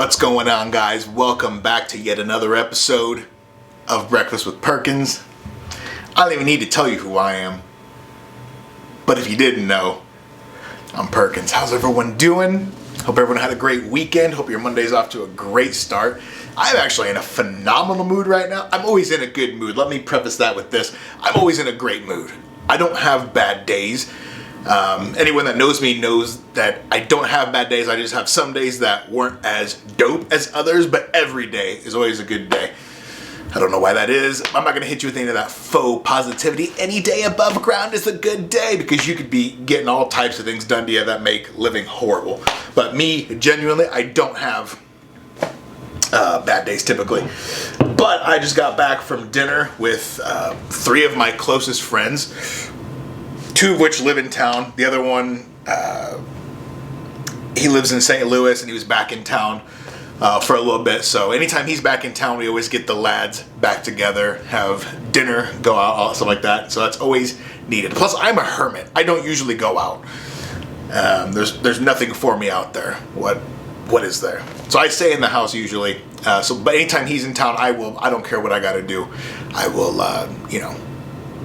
What's going on, guys? Welcome back to yet another episode of Breakfast with Perkins. I don't even need to tell you who I am, but if you didn't know, I'm Perkins. How's everyone doing? Hope everyone had a great weekend. Hope your Monday's off to a great start. I'm actually in a phenomenal mood right now. I'm always in a good mood. Let me preface that with this. I'm always in a great mood. I don't have bad days. Anyone that knows me knows that I don't have bad days. I just have some days that weren't as dope as others, but every day is always a good day. I don't know why that is. I'm not going to hit you with any of that faux positivity. Any day above ground is a good day because you could be getting all types of things done to you that make living horrible. But me, genuinely, I don't have bad days typically. But I just got back from dinner with 3 of my closest friends. 2 of which live in town. The other one, he lives in St. Louis and he was back in town for a little bit. So anytime he's back in town, we always get the lads back together, have dinner, go out, all stuff like that. So that's always needed. Plus, I'm a hermit. I don't usually go out. There's nothing for me out there. What is there? So I stay in the house usually. But anytime he's in town, I don't care what I got to do. I will,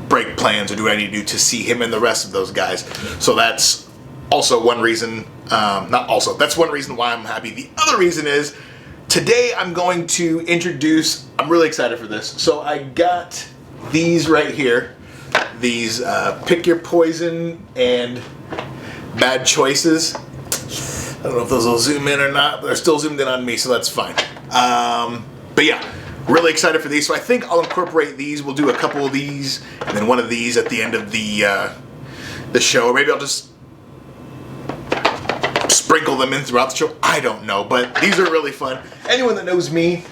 break plans or do what I need to do to see him and the rest of those guys. So that's also one reason, that's one reason why I'm happy. The other reason is today I'm going to introduce, I'm really excited for this. So I got these right here, these Pick Your Poison and Bad Choices. I don't know if those will zoom in or not, but they're still zoomed in on me, so that's fine. But yeah. Really excited for these, so I think I'll incorporate these. We'll do a couple of these, and then one of these at the end of the show, or maybe I'll just sprinkle them in throughout the show. I don't know, but these are really fun. Anyone that knows me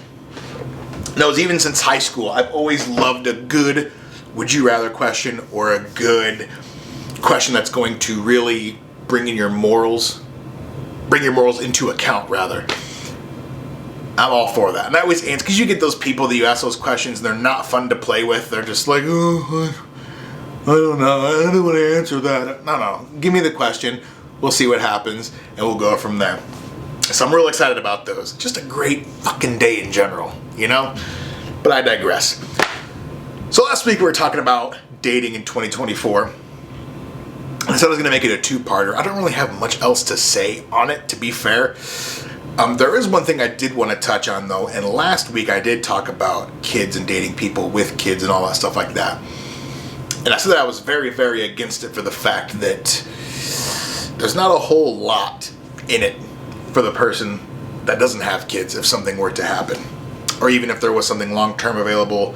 knows even since high school, I've always loved a good would you rather question or a good question that's going to really bring your morals into account, rather. I'm all for that. And I always answer, because you get those people that you ask those questions and they're not fun to play with. They're just like, oh, I don't know. I don't want to answer that. No. Give me the question. We'll see what happens and we'll go from there. So I'm real excited about those. Just a great fucking day in general, But I digress. So last week we were talking about dating in 2024. I said I was going to make it a 2-parter. I don't really have much else to say on it, to be fair. There is one thing I did want to touch on, though, and last week I did talk about kids and dating people with kids and all that stuff like that. And I said that I was very, very against it for the fact that there's not a whole lot in it for the person that doesn't have kids if something were to happen. Or even if there was something long-term available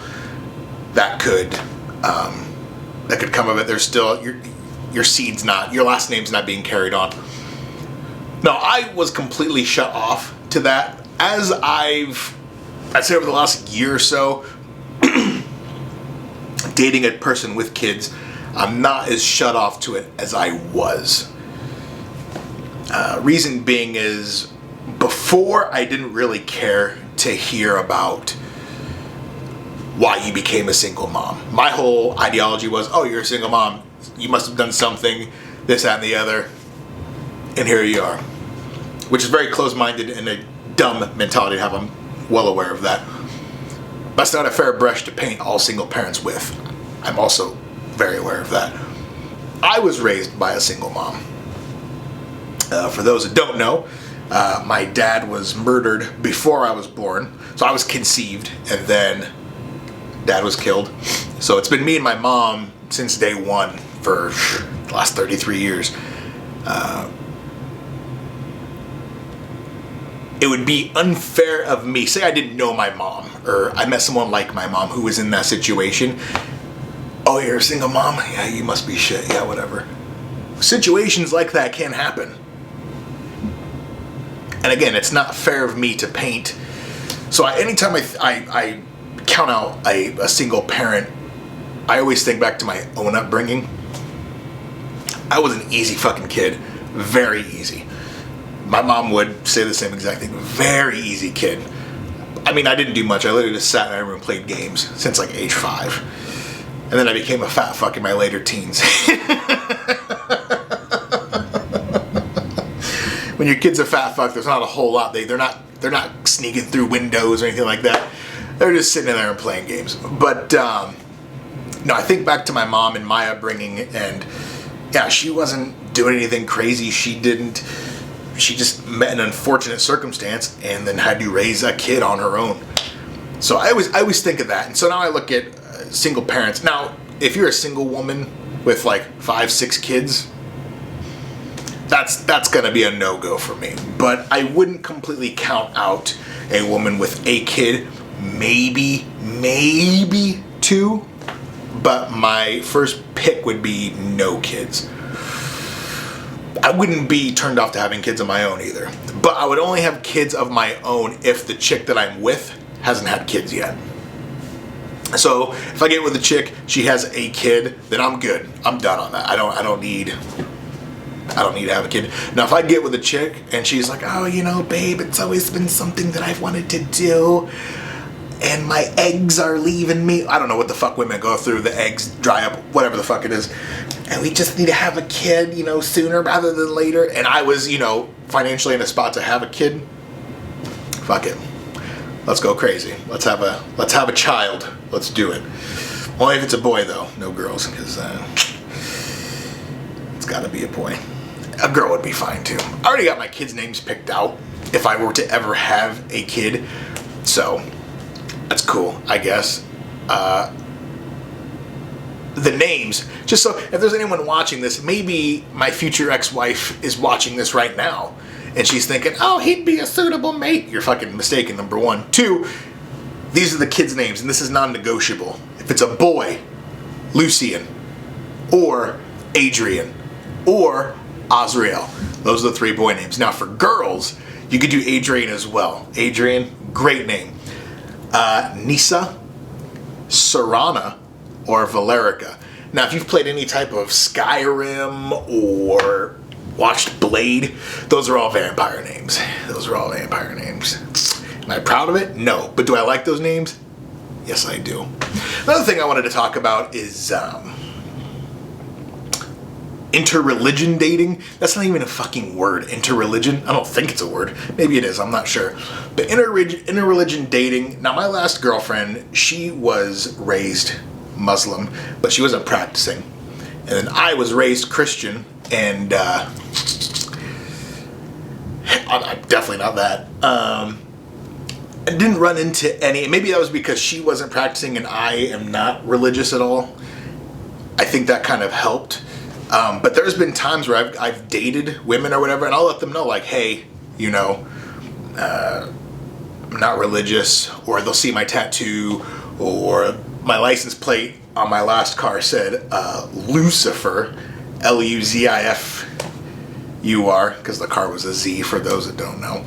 that could come of it. There's still, your seed's not, your last name's not being carried on. No, I was completely shut off to that. As I'd say over the last year or so, dating a person with kids, I'm not as shut off to it as I was. Reason being is, before I didn't really care to hear about why you became a single mom. My whole ideology was, oh, you're a single mom. You must have done something, this, that, and the other. And here you are. Which is very close-minded and a dumb mentality to have. I'm well aware of that. That's not a fair brush to paint all single parents with. I'm also very aware of that. I was raised by a single mom. For those that don't know, my dad was murdered before I was born. So I was conceived and then dad was killed. So it's been me and my mom since day one for the last 33 years. It would be unfair of me, say I didn't know my mom, or I met someone like my mom who was in that situation. Oh, you're a single mom? Yeah, you must be shit. Yeah, whatever. Situations like that can happen. And again, it's not fair of me to paint. So anytime I count out a single parent, I always think back to my own upbringing. I was an easy fucking kid. Very easy. My mom would say the same exact thing. Very easy kid. I mean, I didn't do much. I literally just sat in my room and played games since like age 5. And then I became a fat fuck in my later teens. when your kid's a fat fuck, there's not a whole lot. They're not they're not sneaking through windows or anything like that. They're just sitting in there and playing games. But no, I think back to my mom and my upbringing, and yeah, she wasn't doing anything crazy. She just met an unfortunate circumstance and then had to raise a kid on her own. So I always think of that. And so now I look at single parents. Now, if you're a single woman with like 5-6 kids, that's gonna be a no-go for me. But I wouldn't completely count out a woman with a kid, maybe 2. But my first pick would be no kids. I wouldn't be turned off to having kids of my own either. But I would only have kids of my own if the chick that I'm with hasn't had kids yet. So if I get with a chick, she has a kid, then I'm good. I'm done on that. I don't need to have a kid. Now if I get with a chick and she's like, oh, you know, babe, it's always been something that I've wanted to do, and my eggs are leaving me. I don't know what the fuck women go through. The eggs dry up, whatever the fuck it is. And we just need to have a kid, you know, sooner rather than later. And I was, you know, financially in a spot to have a kid. Fuck it. Let's go crazy. Let's have a child. Let's do it. Only if it's a boy though, no girls, because it's gotta be a boy. A girl would be fine too. I already got my kids' names picked out if I were to ever have a kid. So that's cool, I guess. The names, just so if there's anyone watching this, maybe my future ex-wife is watching this right now and she's thinking, oh, he'd be a suitable mate. You're fucking mistaken, number one. 2, these are the kids' names, and this is non-negotiable. If it's a boy, Lucian, or Adrian, or Azrael. Those are the 3 boy names. Now for girls, you could do Adrian as well. Adrian, great name. Nisa, Sarana, or Valerica. Now, if you've played any type of Skyrim or watched Blade, those are all vampire names. Those are all vampire names. Am I proud of it? No. But do I like those names? Yes, I do. Another thing I wanted to talk about is interreligion dating. That's not even a fucking word, interreligion. I don't think it's a word. Maybe it is, I'm not sure. But interreligion dating. Now, my last girlfriend, she was raised Muslim, but she wasn't practicing. And then I was raised Christian, and I'm definitely not that. I didn't run into any, maybe that was because she wasn't practicing and I am not religious at all. I think that kind of helped. But there's been times where I've dated women or whatever, and I'll let them know, like, hey, you know, I'm not religious, or they'll see my tattoo, or my license plate on my last car said Lucifer, Luzifur, because the car was a Z for those that don't know.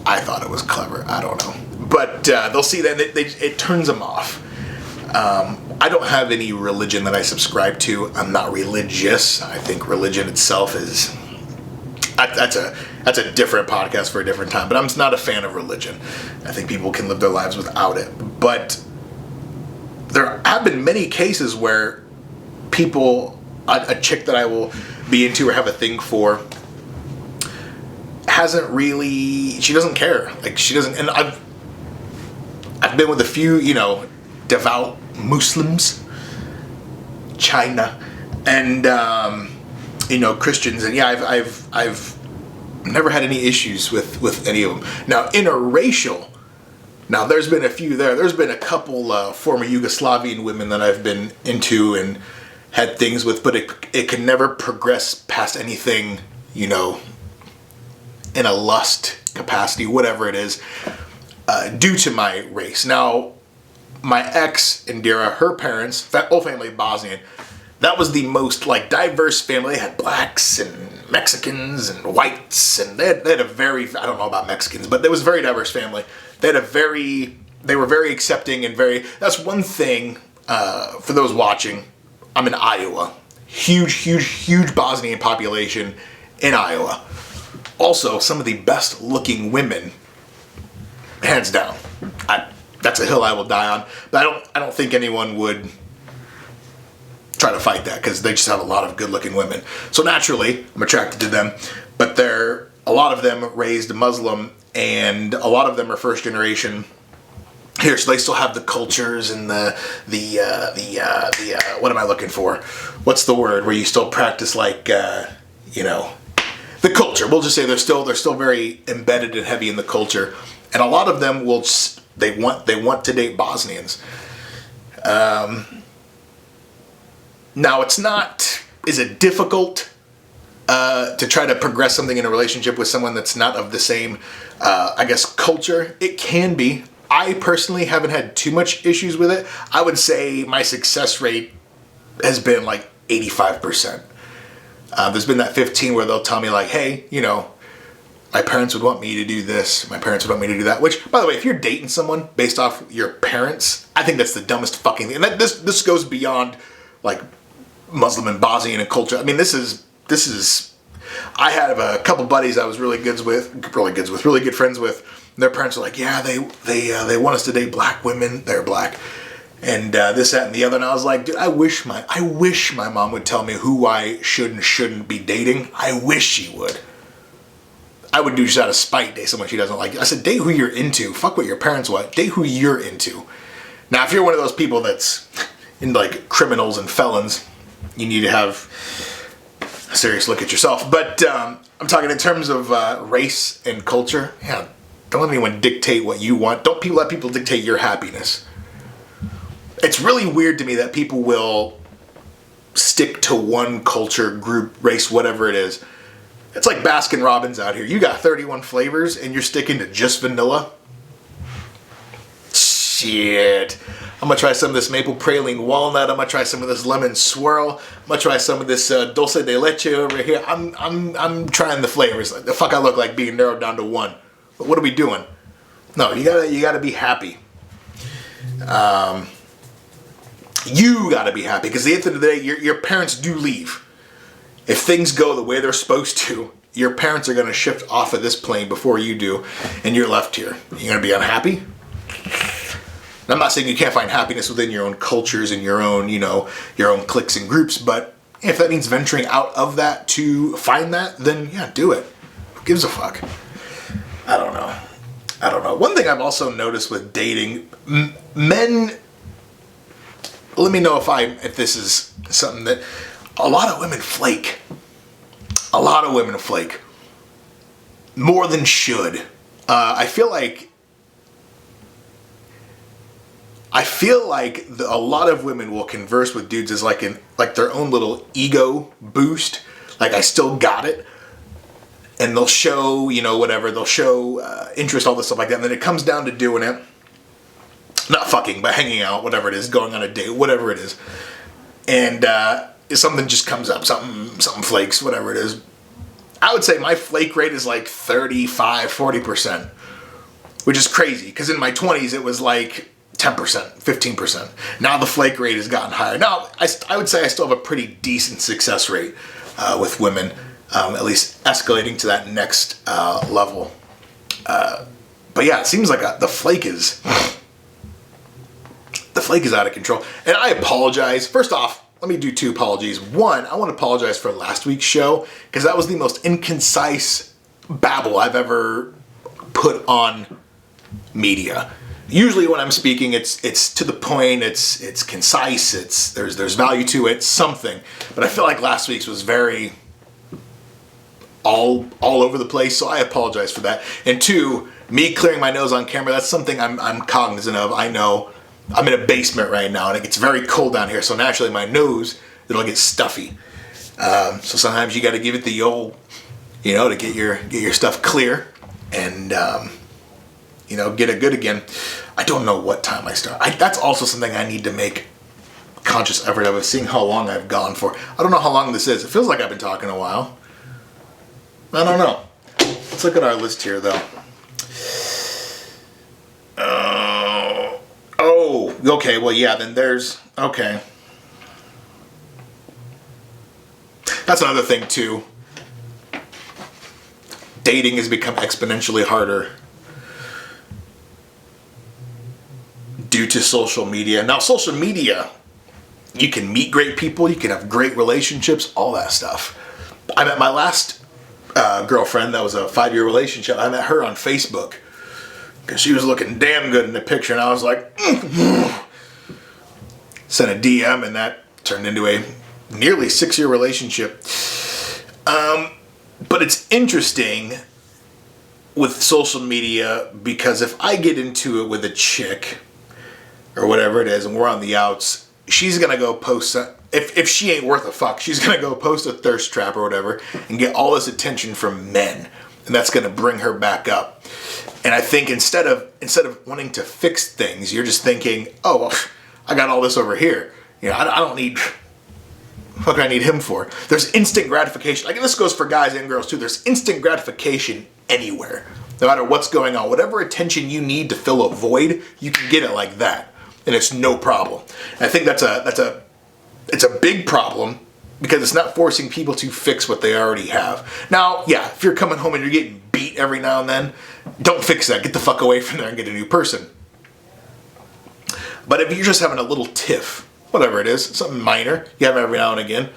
I thought it was clever. I don't know. But they'll see that it turns them off. I don't have any religion that I subscribe to. I'm not religious. I think religion itself is... That's a different podcast for a different time. But I'm not a fan of religion. I think people can live their lives without it. But there have been many cases where people, a chick that I will be into or have a thing for, hasn't really, she doesn't care. Like, she doesn't, and I've been with a few, you know, devout Muslims, China, and you know, Christians, and yeah, I've never had any issues with any of them. Now, interracial, now there's been a few there. There's been a couple former Yugoslavian women that I've been into and had things with, but it can never progress past anything, you know, in a lust capacity, whatever it is, due to my race. Now, my ex, Indira, her parents, whole family Bosnian, that was the most like diverse family. They had blacks and Mexicans and whites, and they had a very, I don't know about Mexicans, but it was a very diverse family. They were very accepting and that's one thing, for those watching, I'm in Iowa. Huge Bosnian population in Iowa. Also, some of the best looking women, hands down. That's a hill I will die on. But I don't think anyone would try to fight that, because they just have a lot of good looking women. So naturally, I'm attracted to them. But they're a lot of them raised Muslim, and a lot of them are first generation here, so they still have the cultures and the what am I looking for? What's the word where you still practice like you know, the culture? We'll just say they're still very embedded and heavy in the culture, and a lot of them they want to date Bosnians. Now it's not. Is it difficult to try to progress something in a relationship with someone that's not of the same, I guess, culture? It can be. I personally haven't had too much issues with it. I would say my success rate has been like 85%. There's been that 15 where they'll tell me like, hey, you know, my parents would want me to do this. My parents would want me to do that. Which, by the way, if you're dating someone based off your parents, I think that's the dumbest fucking thing. And this goes beyond like Muslim and Bosnian and culture. I mean, this is. I had a couple buddies I was really good friends with. Their parents are like, yeah, they want us to date black women. They're black, and this, that, and the other. And I was like, dude, I wish my mom would tell me who I should and shouldn't be dating. I wish she would. I would do just out of spite date someone she doesn't like. I said, date who you're into. Fuck what your parents want. Date who you're into. Now, if you're one of those people that's in like criminals and felons, you need to have a serious look at yourself. But I'm talking in terms of race and culture. Yeah. Don't let anyone dictate what you want. Don't let people dictate your happiness. It's really weird to me that people will stick to one culture, group, race, whatever it is. It's like Baskin Robbins out here. You got 31 flavors and you're sticking to just vanilla? Shit. I'm gonna try some of this maple praline walnut. I'm gonna try some of this lemon swirl. I'm gonna try some of this dulce de leche over here. I'm trying the flavors. The fuck I look like being narrowed down to one. But what are we doing? No, you gotta be happy. You gotta be happy, because at the end of the day, your parents do leave. If things go the way they're supposed to, your parents are gonna shift off of this plane before you do, and you're left here. You're gonna be unhappy? And I'm not saying you can't find happiness within your own cultures and your own, your own cliques and groups, but if that means venturing out of that to find that, then yeah, do it. Who gives a fuck? I don't know. One thing I've also noticed with dating, men, let me know if this is something that, a lot of women flake. A lot of women flake. More than should. I feel like a lot of women will converse with dudes as like their own little ego boost. Like, I still got it. And they'll show, whatever. They'll show interest, all this stuff like that. And then it comes down to doing it. Not fucking, but hanging out, whatever it is. Going on a date, whatever it is. And something just comes up. Something flakes, whatever it is. I would say my flake rate is like 35, 40%. Which is crazy. Because in my 20s, it was like 10%, 15%. Now the flake rate has gotten higher. Now, I would say I still have a pretty decent success rate with women. At least escalating to that next level. But yeah, it seems like the flake is out of control. And I apologize. First off, let me do two apologies. One, I want to apologize for last week's show, because that was the most inconcise babble I've ever put on media. Usually when I'm speaking, it's to the point, it's concise, there's value to it, something. But I feel like last week's was very all over the place, so I apologize for that. And two, me clearing my nose on camera, that's something I'm cognizant of. I know I'm in a basement right now, and it gets very cold down here, so naturally my nose, it'll get stuffy. So sometimes you got to give it the old, to get your stuff clear and get it good again. I don't know what time I start. That's also something I need to make conscious effort of seeing how long I've gone for. I don't know how long this is. It feels like I've been talking a while. I don't know. Let's look at our list here, though. Okay. Well, yeah, then there's... Okay. That's another thing, too. Dating has become exponentially harder due to social media. Now, social media, you can meet great people, you can have great relationships, all that stuff. I'm at my last girlfriend that was a 5-year relationship. I met her on Facebook because she was looking damn good in the picture, and I was like, sent a DM, and that turned into a nearly 6-year relationship. But it's interesting with social media because if I get into it with a chick or whatever it is and we're on the outs, she's going to go post, if she ain't worth a fuck, she's going to go post a thirst trap or whatever and get all this attention from men. And that's going to bring her back up. And I think instead of wanting to fix things, you're just thinking, oh, well, I got all this over here. You know, I don't need, what do I need him for? There's instant gratification. Like, this goes for guys and girls too. There's instant gratification anywhere, no matter what's going on. Whatever attention you need to fill a void, you can get it like that, and it's no problem. And I think it's a big problem because it's not forcing people to fix what they already have. Now, yeah, if you're coming home and you're getting beat every now and then, don't fix that. Get the fuck away from there and get a new person. But if you're just having a little tiff, whatever it is, something minor, you have every now and again,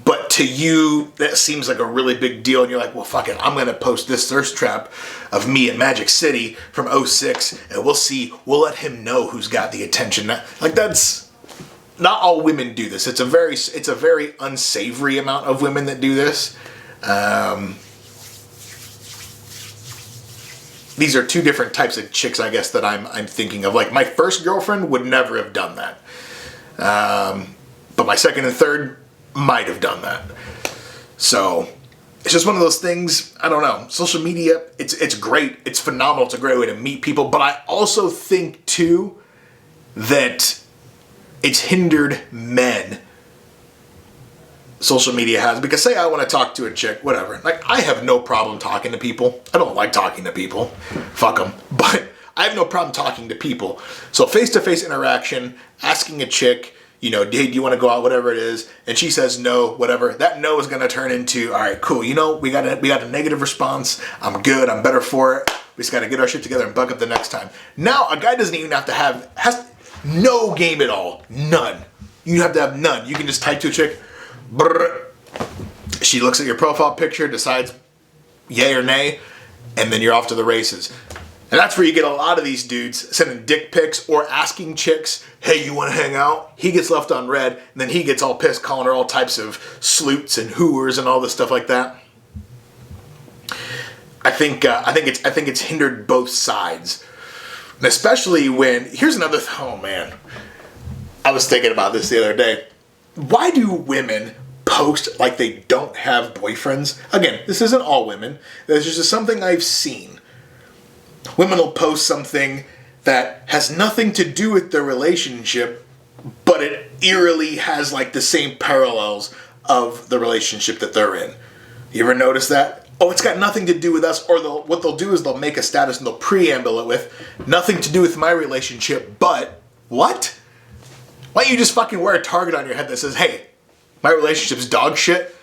but to you, that seems like a really big deal, and you're like, well, fuck it, I'm going to post this thirst trap of me in Magic City from '06, and we'll let him know who's got the attention. Like, that's, not all women do this. It's a very unsavory amount of women that do this. These are two different types of chicks, I guess, that I'm thinking of. Like, my first girlfriend would never have done that. But my second and third might have done that. So it's just one of those things. I don't know. Social media, it's great. It's phenomenal. It's a great way to meet people. But I also think too that it's hindered men. Social media has, because say I want to talk to a chick, whatever. Like, I have no problem talking to people. I don't like talking to people. Fuck them. But I have no problem talking to people. So face-to-face interaction, asking a chick, you know, hey, do you want to go out, whatever it is, and she says no, whatever, that no is going to turn into, all right, cool, you know, we got a negative response, I'm good, I'm better for it, we just got to get our shit together and buck up the next time. Now, a guy doesn't even have to has no game at all, none. You have to have none. You can just type to a chick, brr, she looks at your profile picture, decides yay or nay, and then you're off to the races. And that's where you get a lot of these dudes sending dick pics or asking chicks, hey, you want to hang out? He gets left on red, and then he gets all pissed, calling her all types of sleuts and hooers and all this stuff like that. I think it's hindered both sides, and especially when, here's another. Oh man, I was thinking about this the other day. Why do women post like they don't have boyfriends? Again, this isn't all women. This is just something I've seen. Women will post something that has nothing to do with their relationship, but it eerily has like the same parallels of the relationship that they're in. You ever notice that? Oh, it's got nothing to do with us. Or what they'll do is they'll make a status and they'll preamble it with nothing to do with my relationship, but what? Why don't you just fucking wear a target on your head that says, hey, my relationship's dog shit?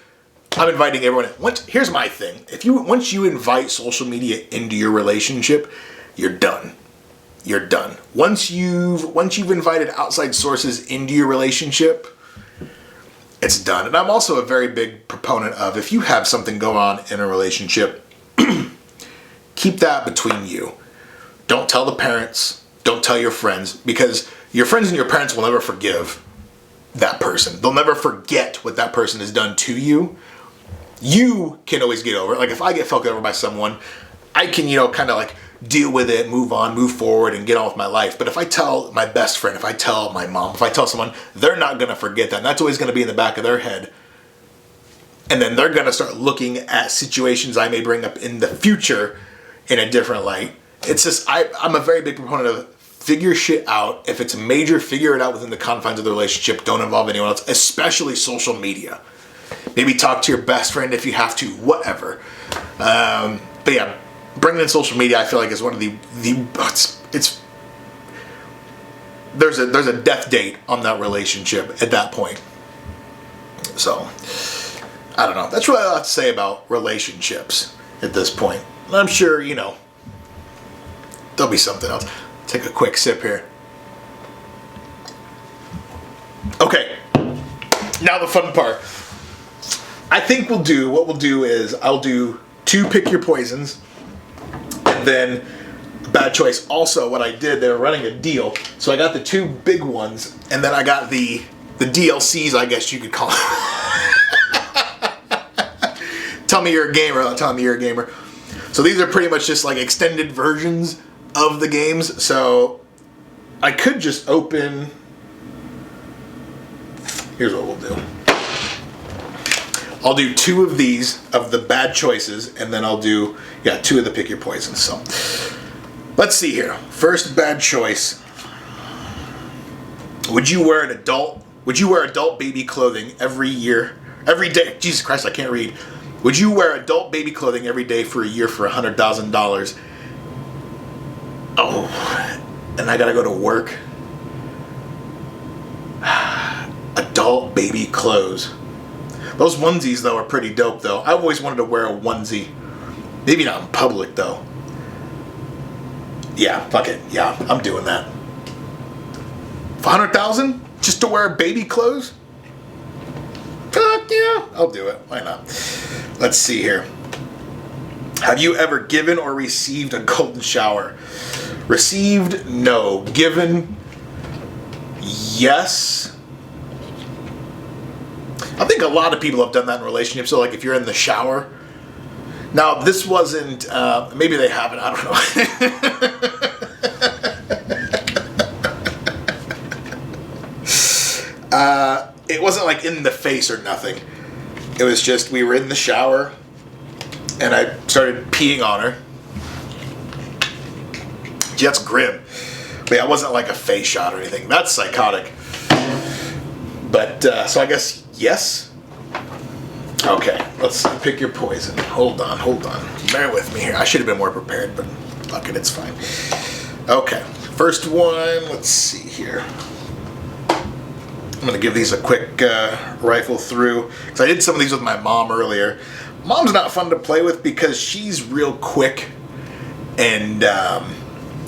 I'm inviting everyone in. Here's my thing. Once you invite social media into your relationship, you're done. You're done. Once you've invited outside sources into your relationship, it's done. And I'm also a very big proponent of, if you have something going on in a relationship, keep that between you. Don't tell the parents. Don't tell your friends, because your friends and your parents will never forgive that person. They'll never forget what that person has done to you. You can always get over it. Like, if I get fucked over by someone, I can, kind of like deal with it, move on, move forward, and get on with my life. But if I tell my best friend, if I tell my mom, if I tell someone, they're not going to forget that. And that's always going to be in the back of their head. And then they're going to start looking at situations I may bring up in the future in a different light. It's just, I'm a very big proponent of figure shit out. If it's major, figure it out within the confines of the relationship. Don't involve anyone else, especially social media. Maybe talk to your best friend if you have to, whatever. But yeah, bringing in social media, I feel like is one of it's there's a death date on that relationship at that point. So, I don't know. That's really all I have to say about relationships at this point. I'm sure, there'll be something else. Take a quick sip here. Okay, now the fun part. I I think what we'll do is I'll do 2 pick your poisons, and then bad choice. Also, what I did, they were running a deal, so I got the 2 big ones, and then I got the DLCs, I guess you could call it. Tell me you're a gamer. I'll tell me you're a gamer. So these are pretty much just like extended versions of the games. So I could just open. Here's what we'll do. I'll do 2 of these of the bad choices, and then I'll do 2 of the pick your poison. So let's see here. First bad choice. Would you wear adult baby clothing every day? Jesus Christ, I can't read. Would you wear adult baby clothing every day for a year for $100,000? Oh, and I gotta go to work. Adult baby clothes. Those onesies, though, are pretty dope, though. I've always wanted to wear a onesie. Maybe not in public, though. Yeah, fuck it. Yeah, I'm doing that. For $100,000 just to wear baby clothes? Fuck yeah, I'll do it. Why not? Let's see here. Have you ever given or received a golden shower? Received, no. Given, yes. I think a lot of people have done that in relationships. So, like, if you're in the shower. Now, this wasn't. Maybe they haven't. I don't know. It wasn't like in the face or nothing. It was just we were in the shower, and I started peeing on her. Gee, that's grim. But yeah, it wasn't like a face shot or anything. That's psychotic. But so I guess yes. Okay, let's pick your poison. Hold on. Bear with me here. I should have been more prepared, but fuck it, it's fine. Okay, first one. Let's see here. I'm going to give these a quick rifle through, because I did some of these with my mom earlier. Mom's not fun to play with because she's real quick, and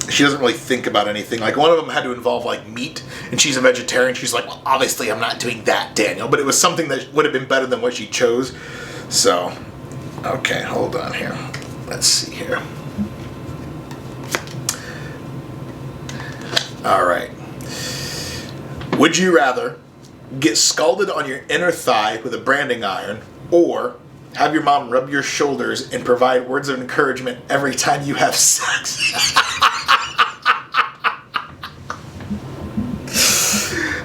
she doesn't really think about anything. Like, one of them had to involve, like, meat, and she's a vegetarian. She's like, well, obviously I'm not doing that, Daniel. But it was something that would have been better than what she chose. So, okay, hold on here. Let's see here. All right. Would you rather get scalded on your inner thigh with a branding iron, or have your mom rub your shoulders and provide words of encouragement every time you have sex?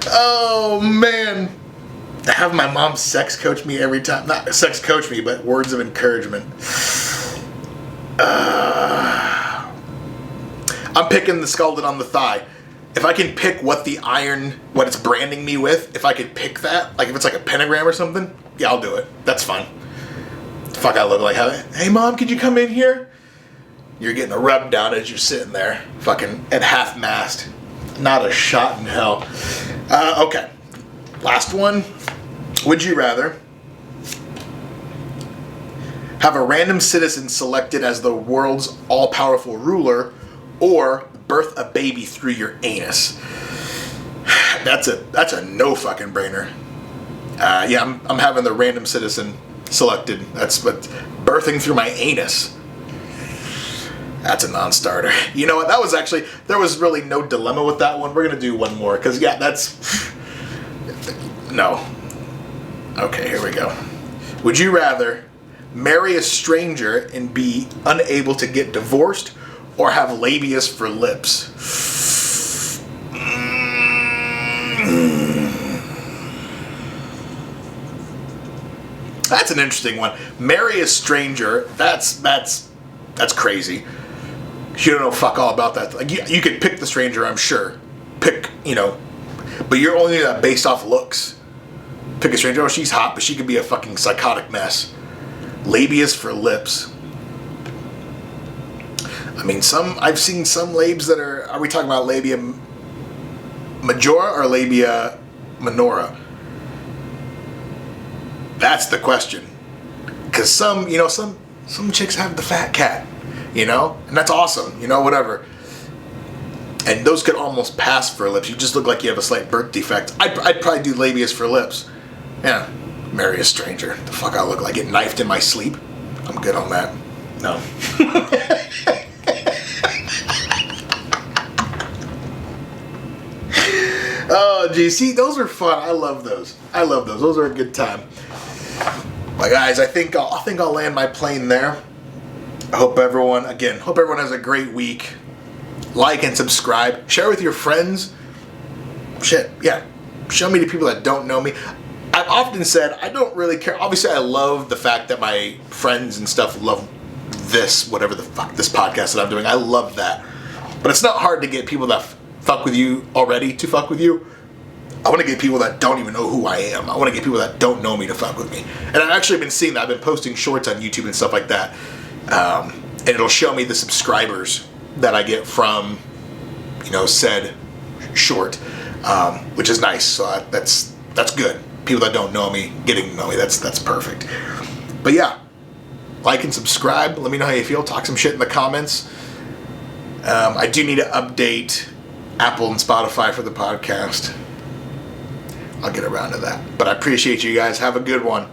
Oh, man. Have my mom sex coach me every time. Not sex coach me, but words of encouragement. I'm picking the scalded on the thigh. If I can pick what it's branding me with, if I could pick that, like if it's like a pentagram or something, yeah, I'll do it. That's fine. Fuck, I look like, hey mom, could you come in here? You're getting a rub down as you're sitting there, fucking at half mast. Not a shot in hell. Okay, last one. Would you rather have a random citizen selected as the world's all-powerful ruler, or birth a baby through your anus? That's a no fucking brainer. Yeah, I'm having the random citizen selected. That's what birthing through my anus. That's a non-starter. You know what? There was really no dilemma with that one. We're gonna do one more because yeah, that's no. Okay, here we go. Would you rather marry a stranger and be unable to get divorced, or have labias for lips? That's an interesting one. Marry a stranger. That's crazy. You don't know fuck all about that. Like you could pick the stranger, I'm sure. But you're only based off looks. Pick a stranger. Oh, she's hot, but she could be a fucking psychotic mess. Labias for lips. I mean, I've seen some labes that are we talking about labia majora or labia minora? That's the question. Because some chicks have the fat cat, and that's awesome, whatever. And those could almost pass for lips. You just look like you have a slight birth defect. I'd probably do labias for lips. Yeah, marry a stranger. The fuck I look like? Get knifed in my sleep? I'm good on that. No. Oh, geez. See, those are fun. I love those. Those are a good time. But guys, I think I'll land my plane there. I hope everyone has a great week. Like and subscribe. Share with your friends. Shit, yeah. Show me to people that don't know me. I've often said I don't really care. Obviously, I love the fact that my friends and stuff love this, whatever the fuck, this podcast that I'm doing. I love that. But it's not hard to get people that fuck with you already to fuck with you. I want to get people that don't even know who I am. I want to get people that don't know me to fuck with me. And I've actually been seeing that. I've been posting shorts on YouTube and stuff like that. And it'll show me the subscribers that I get from, said short, which is nice. So that's good. People that don't know me getting to know me, that's perfect. But yeah, like and subscribe. Let me know how you feel. Talk some shit in the comments. I do need to update Apple and Spotify for the podcast. I'll get around to that. But I appreciate you guys. Have a good one.